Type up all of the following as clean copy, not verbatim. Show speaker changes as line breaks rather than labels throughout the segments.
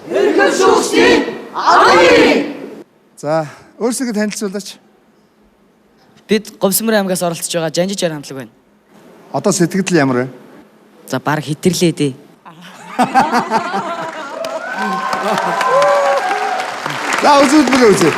Эрхэм шүүгчдийн амрын.
За, өөрсдөө танилцуулаач.
Бид Говьсмөр аймгаас оролцож байгаа Жанжижаар хамтлаг байна.
Одоо сэтгэл ямар вэ?
За баг хитэрлээ дээ.
За, үзүүлбэл үзье.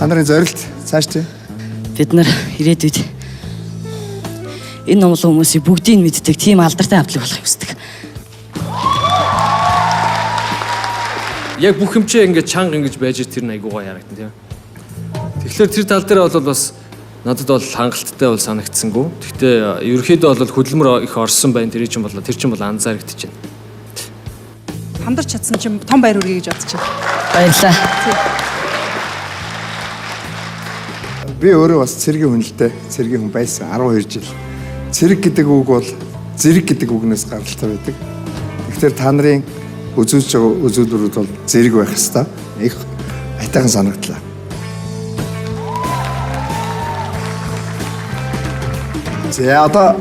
Та нарын зорилт цааш тий?
Бид нар ирээдүйд энэ номлон хүмүүсийг бүгдийг мэддэг тийм алдартай хамтлаг болохыг хүсдэг.
Яг бүх юмчээ ингээд чанга ингэж байж тэр айгуугаа ярагдсан тийм. Тэгэхээр тэр тал дээр бол бас надад бол хангалттай бол санагдсангүй. Гэхдээ ерөөхдөө бол хөдөлмөр их орсон байна. Тэр чинь бол анзаарэгдэж байна.
Хамдарч чадсан чинь том баяр хүргэе гэж бодож байна.
Баярлалаа.
Би өөрөө бас цэргийн хүнэлтэй цэргийн хүн байсан 12 жил. Цэрэг гэдэг үг бол зэрэг гэдэг үгнээс гаралтай байдаг. Тэгэхээр та нарын үзүүлж байгаа үзүүлбэрүүд бол зэрэг байх хэвээр их айтайхан санагдлаа. За одоо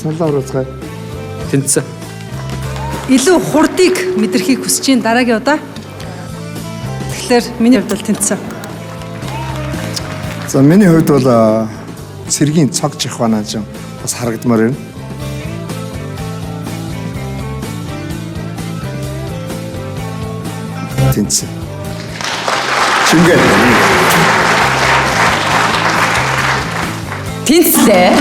саналаа оруулцгаая.
Тэнцсэн.
Илүү хурдыг мэдрэхийг хүсэж чинь дараагийн удаа. Тэгэхээр миний хувьд бол тэнцсэн.
За миний хувьд бол цэргийн цог жихванаа ч бас харагдмаар байна. Тэнцсэн. Чингээ.
Тэнцлээ.